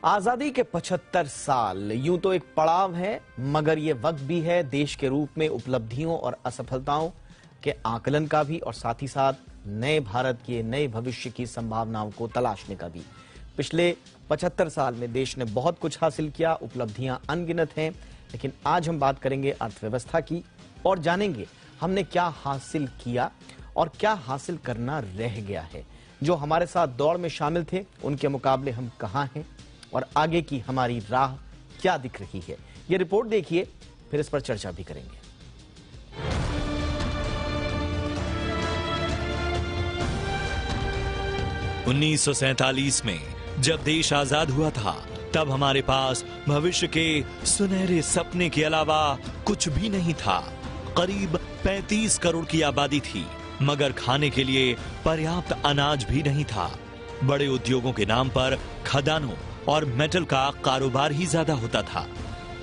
आजादी के 75 साल यूं तो एक पड़ाव है, मगर ये वक्त भी है देश के रूप में उपलब्धियों और असफलताओं के आकलन का भी, और साथ ही साथ नए भारत के नए भविष्य की संभावनाओं को तलाशने का भी। पिछले 75 साल में देश ने बहुत कुछ हासिल किया, उपलब्धियां अनगिनत हैं, लेकिन आज हम बात करेंगे अर्थव्यवस्था की और जानेंगे हमने क्या हासिल किया और क्या हासिल करना रह गया है। जो हमारे साथ दौड़ में शामिल थे उनके मुकाबले हम कहां हैं और आगे की हमारी राह क्या दिख रही है, ये रिपोर्ट देखिए, फिर इस पर चर्चा भी करेंगे। उन्नीस में जब देश आजाद हुआ था, तब हमारे पास भविष्य के सुनहरे सपने के अलावा कुछ भी नहीं था। करीब 35 करोड़ की आबादी थी, मगर खाने के लिए पर्याप्त अनाज भी नहीं था। बड़े उद्योगों के नाम पर खदानों और मेटल का कारोबार ही ज्यादा होता था।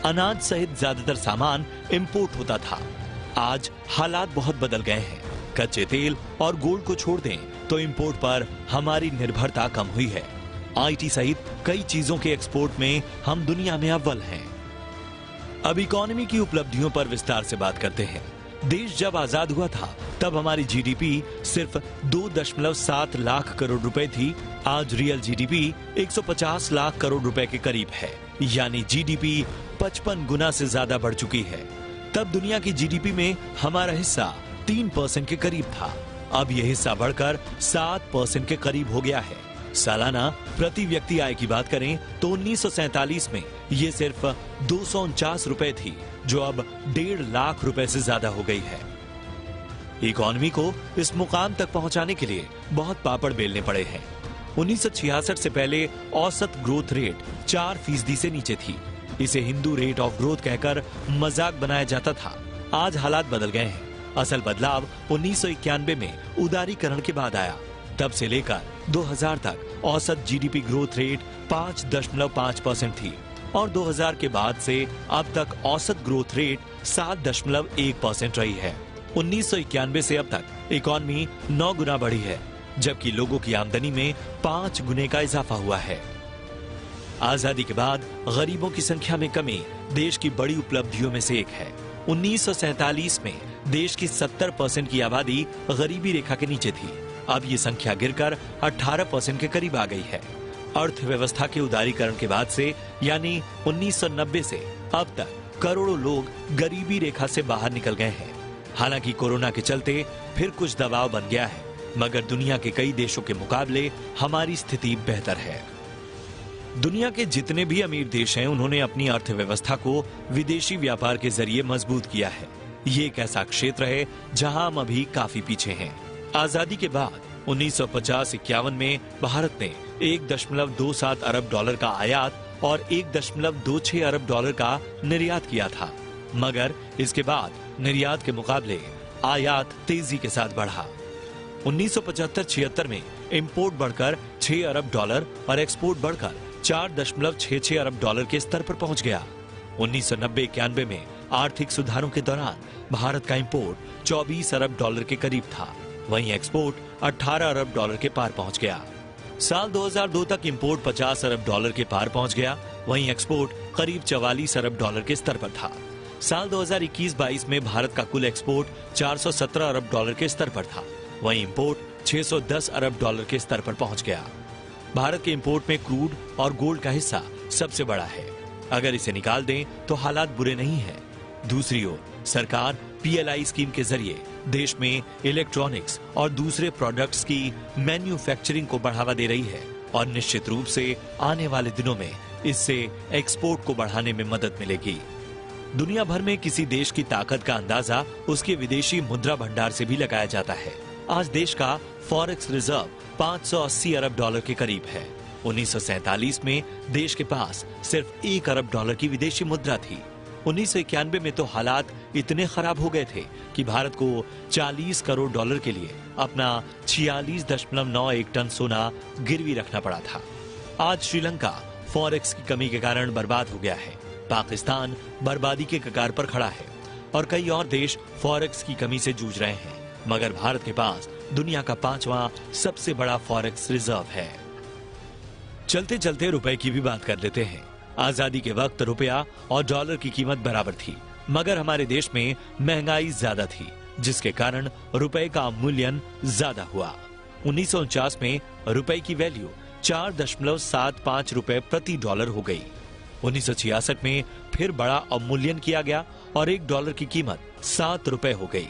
अनाज सहित ज्यादातर सामान इंपोर्ट होता था। आज हालात बहुत बदल गए हैं। कच्चे तेल और गोल्ड को छोड़ दें तो इंपोर्ट पर हमारी निर्भरता कम हुई है। आईटी सहित कई चीजों के एक्सपोर्ट में हम दुनिया में अव्वल हैं। अब इकोनॉमी की उपलब्धियों पर विस्तार से बात करते हैं। देश जब आजाद हुआ था तब हमारी जीडीपी सिर्फ 2.7 लाख करोड़ रुपए थी। आज रियल जीडीपी 150 लाख करोड़ रुपए के करीब है, यानी जीडीपी 55 गुना से ज्यादा बढ़ चुकी है। तब दुनिया की जीडीपी में हमारा हिस्सा 3% के करीब था। अब यह हिस्सा बढ़कर 7% के करीब हो गया है। सालाना प्रति व्यक्ति आय की बात करें तो 1947 में ये सिर्फ 249 रुपए थी, जो अब 1.5 लाख रुपए से ज्यादा हो गई है। इकोनॉमी को इस मुकाम तक पहुंचाने के लिए बहुत पापड़ बेलने पड़े हैं। 1966 से पहले औसत ग्रोथ रेट 4% से नीचे थी। इसे हिंदू रेट ऑफ ग्रोथ कहकर मजाक बनाया जाता था। आज हालात बदल गए हैं। असल बदलाव 1991 में उदारीकरण के बाद आया। तब से लेकर 2000 तक औसत जीडीपी ग्रोथ रेट 5.5% थी और 2000 के बाद से अब तक औसत ग्रोथ रेट 7.1% रही है। 1991 से अब तक इकोनॉमी 9 गुना बढ़ी है, जबकि लोगों की आमदनी में 5 गुने का इजाफा हुआ है। आजादी के बाद गरीबों की संख्या में कमी देश की बड़ी उपलब्धियों में से एक है। 1947 में देश की 70% की आबादी गरीबी रेखा के नीचे थी। अब ये संख्या गिरकर 18% के करीब आ गई है। अर्थव्यवस्था के उदारीकरण के बाद से, यानी 1990 से अब तक करोड़ों लोग गरीबी रेखा से बाहर निकल गए हैं। हालांकि कोरोना के चलते फिर कुछ दबाव बन गया है, मगर दुनिया के कई देशों के मुकाबले हमारी स्थिति बेहतर है। दुनिया के जितने भी अमीर देश हैं, उन्होंने अपनी अर्थव्यवस्था को विदेशी व्यापार के जरिए मजबूत किया है। ये एक ऐसा क्षेत्र है जहां हम अभी काफी पीछे हैं। आजादी के बाद 1950-51 में भारत ने 1.27 अरब डॉलर का आयात और 1.26 अरब डॉलर का निर्यात किया था, मगर इसके बाद निर्यात के मुकाबले आयात तेजी के साथ बढ़ा। 1975-76 में इंपोर्ट बढ़कर 6 अरब डॉलर और एक्सपोर्ट बढ़कर 4.66 अरब डॉलर के स्तर पर पहुंच गया। 1990-91 में आर्थिक सुधारों के दौरान भारत का इंपोर्ट 24 अरब डॉलर के करीब था, वहीं एक्सपोर्ट 18 अरब डॉलर के पार पहुंच गया। साल 2002 तक इंपोर्ट 50 अरब डॉलर के पार पहुंच गया, वहीं एक्सपोर्ट करीब 44 अरब डॉलर के स्तर पर था। साल 2021-22 में भारत का कुल एक्सपोर्ट 417 अरब डॉलर के स्तर पर था, वहीं इंपोर्ट 610 अरब डॉलर के स्तर पर पहुंच गया। भारत के इंपोर्ट में क्रूड और गोल्ड का हिस्सा सबसे बड़ा है। अगर इसे निकाल दें तो हालात बुरे नहीं हैं। दूसरी ओर सरकार पीएलआई स्कीम के जरिए देश में इलेक्ट्रॉनिक्स और दूसरे प्रोडक्ट्स की मैन्युफैक्चरिंग को बढ़ावा दे रही है और निश्चित रूप से आने वाले दिनों में इससे एक्सपोर्ट को बढ़ाने में मदद मिलेगी। दुनिया भर में किसी देश की ताकत का अंदाजा उसके विदेशी मुद्रा भंडार से भी लगाया जाता है। आज देश का फॉरेक्स रिजर्व 580 अरब डॉलर के करीब है। 1947 में देश के पास सिर्फ 1 अरब डॉलर की विदेशी मुद्रा थी। 1991 में तो हालात इतने खराब हो गए थे कि भारत को 40 करोड़ डॉलर के लिए अपना 46.91 टन सोना गिरवी रखना पड़ा था। आज श्रीलंका फॉरेक्स की कमी के कारण बर्बाद हो गया है। पाकिस्तान बर्बादी के कगार पर खड़ा है और कई और देश फॉरेक्स की कमी से जूझ रहे हैं, मगर भारत के पास दुनिया का 5वां सबसे बड़ा फॉरेक्स रिजर्व है। चलते चलते रुपए की भी बात कर लेते हैं। आजादी के वक्त रुपया और डॉलर की कीमत बराबर थी, मगर हमारे देश में महंगाई ज्यादा थी, जिसके कारण रुपए का अवमूल्यन ज्यादा हुआ। 1949 में रुपए की वैल्यू 4.75 रुपए प्रति डॉलर हो गई। 1966 में फिर बड़ा अवमूल्यन किया गया और $1 की कीमत 7 रुपए हो गई।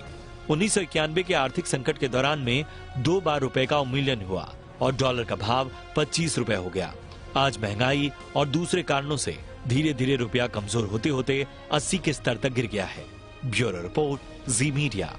1991 के आर्थिक संकट के दौरान में 2 बार रुपए का अवमूल्यन हुआ और डॉलर का भाव 25 रुपए हो गया। आज महंगाई और दूसरे कारणों से धीरे धीरे रुपया कमजोर होते होते 80 के स्तर तक गिर गया है। ब्यूरो रिपोर्ट, जी मीडिया।